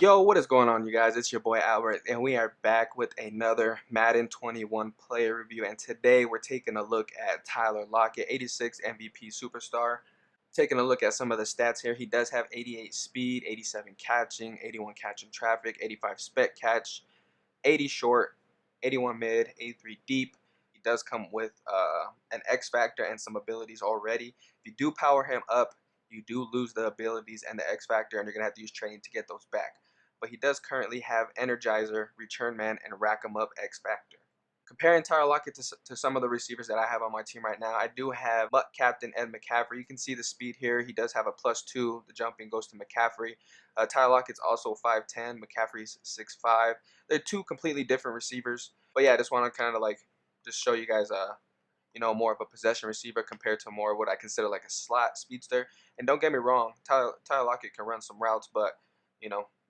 Yo, what is going on, you guys? It's your boy Albert, and we are back with another Madden 21 player review. And today we're taking a look at Tyler Lockett, 86 MVP Superstar. Taking a look at some of the stats here. He does have 88 speed, 87 catching, 81 catching traffic, 85 spec catch, 80 short, 81 mid, 83 deep. He does come with an X factor and some abilities already. If you do power him up, you do lose the abilities and the X factor, and you're going to have to use training to get those back. But he does currently have Energizer, Return Man, and Rack 'em Up X Factor. Comparing Tyler Lockett to some of the receivers that I have on my team right now, I do have Mutt Captain Ed McCaffrey. You can see the speed here. He does have a +2. The jumping goes to McCaffrey. Tyler Lockett's also 5'10". McCaffrey's 6'5". They're two completely different receivers. But yeah, I just want to kind of like just show you guys more of a possession receiver compared to more what I consider like a slot speedster. And don't get me wrong, Tyler Lockett can run some routes, but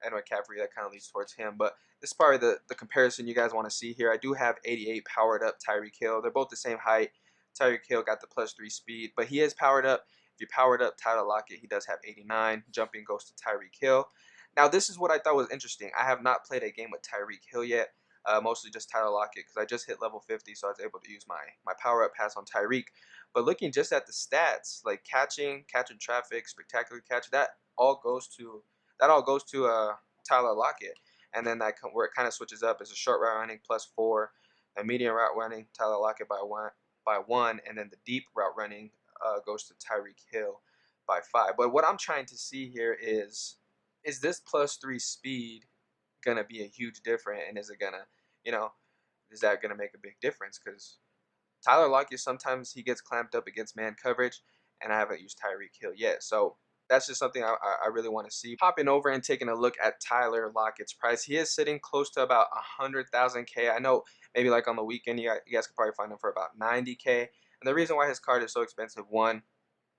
Ed McCaffrey, that kind of leads towards him. But this is probably the comparison you guys want to see here. I do have 88 powered up Tyreek Hill. They're both the same height. Tyreek Hill got the +3 speed, but he is powered up. If you powered up Tyler Lockett, he does have 89. Jumping goes to Tyreek Hill. Now, this is what I thought was interesting. I have not played a game with Tyreek Hill yet. Mostly just Tyler Lockett because I just hit level 50, so I was able to use my power up pass on Tyreek. But looking just at the stats, like catching traffic, spectacular catch, that all goes to Tyler Lockett. And then where it kind of switches up is a short route running +4, a medium route running Tyler Lockett by one, and then the deep route running goes to Tyreek Hill by 5. But what I'm trying to see here is this +3 speed gonna be a huge difference, and is that gonna make a big difference? Because Tyler Lockett, sometimes he gets clamped up against man coverage, and I haven't used Tyreek Hill yet. So that's just something I really want to see. Hopping over and taking a look at Tyler Lockett's price. He is sitting close to about 100,000 K. I know maybe like on the weekend you guys could probably find him for about 90 K. And the reason why his card is so expensive, one,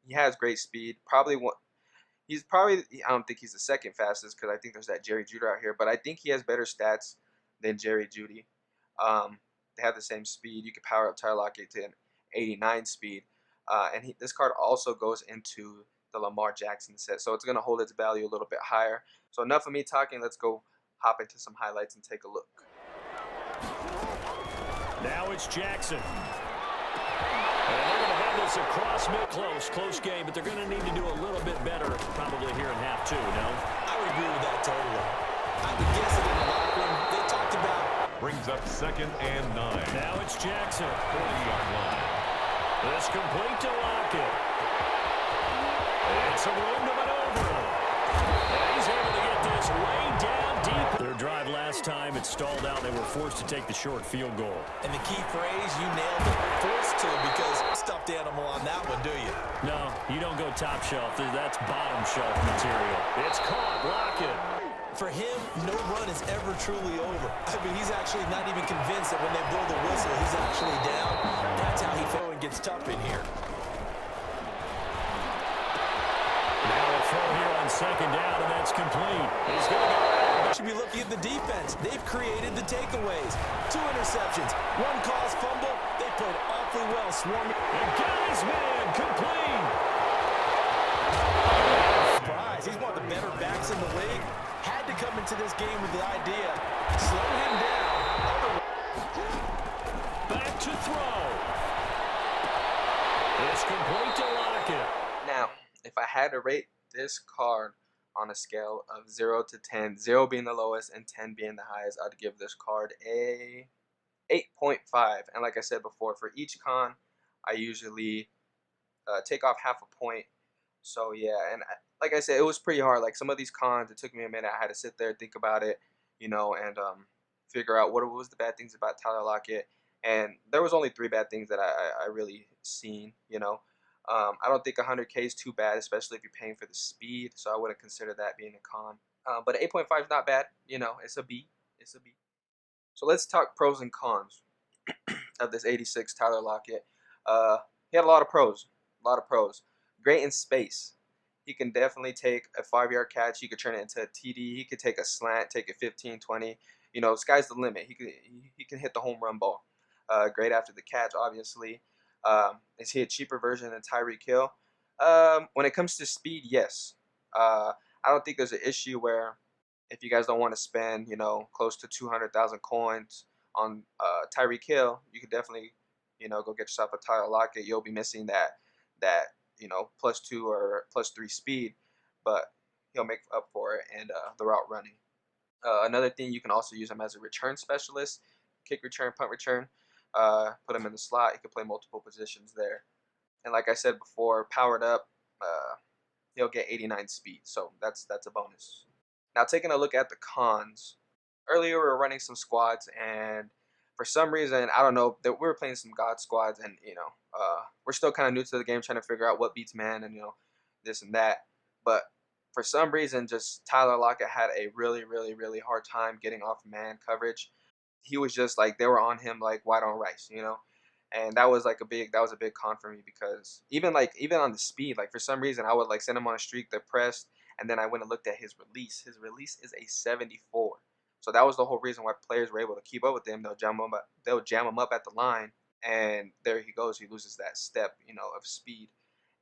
he has great speed. I don't think he's the second fastest because I think there's that Jerry Jeudy out here, but I think he has better stats than Jerry Jeudy. They have the same speed. You can power up Tyler Lockett to an 89 speed. And this card also goes into the Lamar Jackson set, so it's going to hold its value a little bit higher. So enough of me talking. Let's go hop into some highlights and take a look. Now it's Jackson. And they're going to have this across mid. Close game, but they're going to need to do a little bit better probably here in half two, no? I would agree with that totally. I would guess it in the locker room. They talked about. Brings up 2nd and 9. Now it's Jackson. 40-yard line. This complete to Lockett. It's a room to maneuver. And he's able to get this way down deep. Their drive last time, it stalled out. They were forced to take the short field goal. And the key phrase, you nailed it. Forced to, because stuffed animal on that one, do you? No, you don't go top shelf. That's bottom shelf material. It's caught. Lockett. For him, no run is ever truly over. I mean, he's actually not even convinced that when they blow the whistle, he's actually down. That's how he feels. Gets tough in here. Now a throw here on 2nd down, and that's complete. He's going to go. Should be looking at the defense. They've created the takeaways. 2 interceptions, 1 caused fumble. They played awfully well, swarming. And got his man complete. Surprise! He's one of the better backs in the league. Had to come into this game with the idea, slow him down. Back to throw. It's complete to Lockett. Now, if I had to rate this card on a scale of 0 to 10, 0 being the lowest and 10 being the highest, I'd give this card a 8.5. And like I said before, for each con, I usually take off half a point. So yeah, and like I said, it was pretty hard. Like some of these cons, it took me a minute. I had to sit there, think about it, and figure out what was the bad things about Tyler Lockett. And there was only 3 bad things that I really seen, I don't think 100K is too bad, especially if you're paying for the speed. So I wouldn't consider that being a con. But 8.5 is not bad. It's a B. It's a B. So let's talk pros and cons of this 86 Tyler Lockett. He had a lot of pros. Great in space. He can definitely take a 5-yard catch. He could turn it into a TD. He could take a slant, take it 15, 20. Sky's the limit. He can hit the home run ball. Great after the catch, obviously. Is he a cheaper version than Tyreek Hill? When it comes to speed, yes. I don't think there's an issue where if you guys don't want to spend, you know, close to 200,000 coins on Tyreek Hill, you could definitely, you know, go get yourself a Tyler Lockett. You'll be missing that you know, +2 or +3 speed, but he'll make up for it and the route running. Another thing, you can also use him as a return specialist, kick return, punt return. Put him in the slot. He can play multiple positions there. And like I said before, powered up, he'll get 89 speed. So that's a bonus. Now taking a look at the cons. Earlier we were running some squads, and for some reason, I don't know, that we were playing some god squads, and you know, we're still kind of new to the game, trying to figure out what beats man, and you know, this and that. But for some reason, just Tyler Lockett had a really hard time getting off man coverage. He was just like, they were on him like white on rice, you know. And that was like that was a big con for me, because even on the speed, like for some reason I would like send him on a streak that pressed, and then I went and looked at his release. His release is a 74. So that was the whole reason why players were able to keep up with him. They'll jam him up at the line, and there he goes. He loses that step, you know, of speed.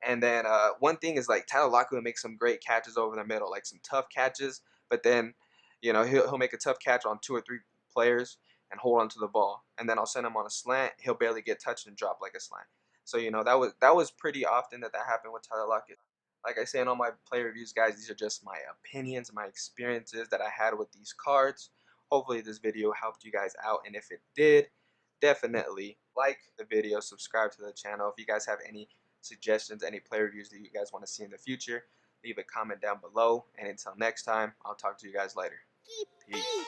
And then one thing is like Tyler Lockett will make some great catches over the middle, like some tough catches. But then, you know, he'll make a tough catch on 2 or 3 players and hold onto the ball. And then I'll send him on a slant. He'll barely get touched and drop like a slant. So you know, that was pretty often that happened with Tyler Lockett. Like I say in all my play reviews, guys, these are just my opinions, my experiences that I had with these cards. Hopefully this video helped you guys out, and if it did, definitely like the video, subscribe to the channel. If you guys have any suggestions, any play reviews that you guys want to see in the future, leave a comment down below. And until next time, I'll talk to you guys later. Peace.